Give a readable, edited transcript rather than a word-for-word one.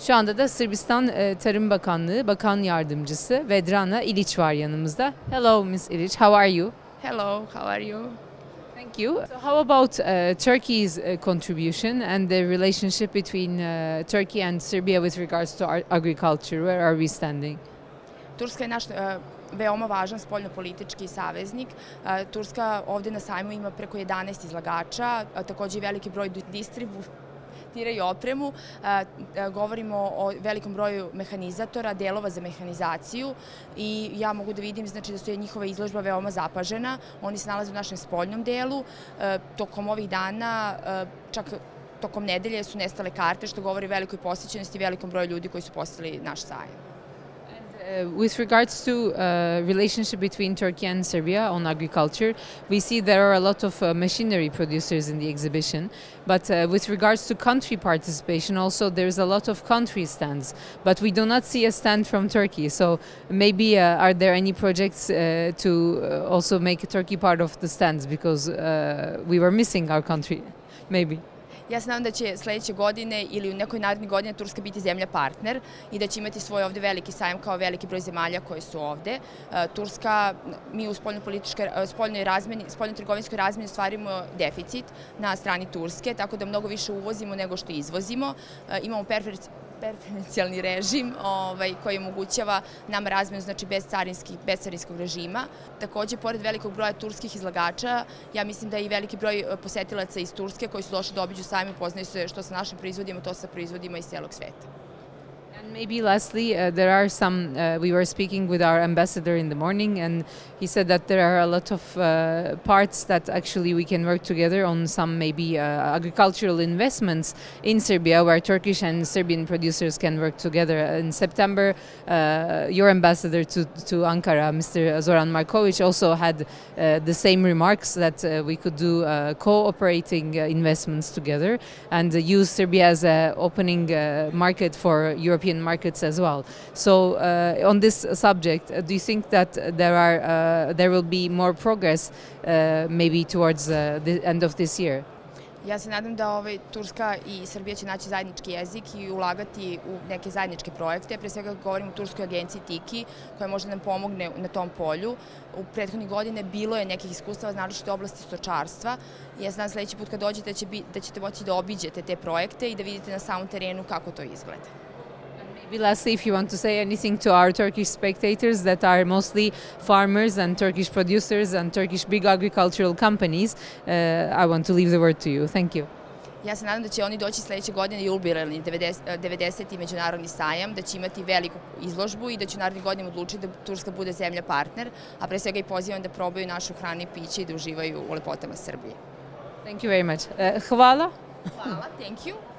Şu anda da Sırbistan Tarım Bakanlığı Bakan Yardımcısı Vedrana Ilic var yanımızda. Hello, Miss Ilic. How are you? Hello, how are you? Thank you. So how about Turkey's contribution and the relationship between Turkey and Serbia with regards to agriculture? Where are we standing? Turska je naš veoma važan spoljnopolitički saveznik. Turska ovde na sajmu ima preko 11 izlagača, takođe i veliki broj distributira i opremu. Govorimo o velikom broju mehanizatora, delova za mehanizaciju i ja mogu da vidim znači, da su njihova izložba veoma zapažena. Oni se nalaze u našem spoljnom delu. Tokom ovih dana, čak tokom nedelje su nestale karte, što govori o velikoj posjećenosti i velikom broju ljudi koji su posjetili naš sajam. With regards to relationship between Turkey and Serbia on agriculture, we see there are a lot of machinery producers in the exhibition. But with regards to country participation, also there's a lot of country stands. But we do not see a stand from Turkey. So maybe are there any projects to also make Turkey part of the stands because we were missing our country, maybe? Ja se nadam da će sledeće godine ili u nekoj naredni godine Turska biti zemlja partner i da će imati svoj ovde veliki sajam kao veliki broj zemalja koje su ovde. Turska, mi u spoljno-trgovinskoj razmeni ostvarimo deficit na strani Turske, tako da mnogo više uvozimo nego što izvozimo. Imamo preferencijalni režim koji omogućava nam razmenu znači bez carinskog režima. Takođe, pored velikog broja turskih izlagača, ja mislim da je i veliki broj posetilaca iz Turske koji su došli da obiđu sajam i poznaju se što sa našim proizvodima, to sa proizvodima iz celog sveta. And maybe lastly, there are some, we were speaking with our ambassador in the morning and he said that there are a lot of parts that actually we can work together on some maybe agricultural investments in Serbia where Turkish and Serbian producers can work together. In September, your ambassador to Ankara, Mr. Zoran Markovic, also had the same remarks that we could do cooperating investments together and use Serbia as an opening market for European markets as well. So on this subject, do you think that there will be more progress maybe towards the end of this year? Ja se nadam da Turska i Srbija će naći zajednički jezik i ulagati u neke zajedničke projekte. Pre svega govorimo o Turskoj agenciji TIKI koja može da nam pomogne na tom polju. U prethodnih godine bilo je nekih iskustava, naročito u oblasti stočarstva. Ja se nadam sledeći put kad dođete da ćete moći da obiđete te projekte i da vidite na samom terenu kako to izgleda. Lastly, if you want to say anything to our Turkish spectators that are mostly farmers and Turkish producers and Turkish big agricultural companies, I want to leave the word to you. Thank you. Ja se nadam da će oni doći sledeće godine jubilarni 90. međunarodni sajam, da će imati veliku izložbu i da će u narednih godinama odlučiti da Turska bude zemlja partner, a pre svega i pozivam da probaju našu hranu i piće i da uživaju u lepotama Srbije. Thank you very much. Hvala. Hvala, thank you.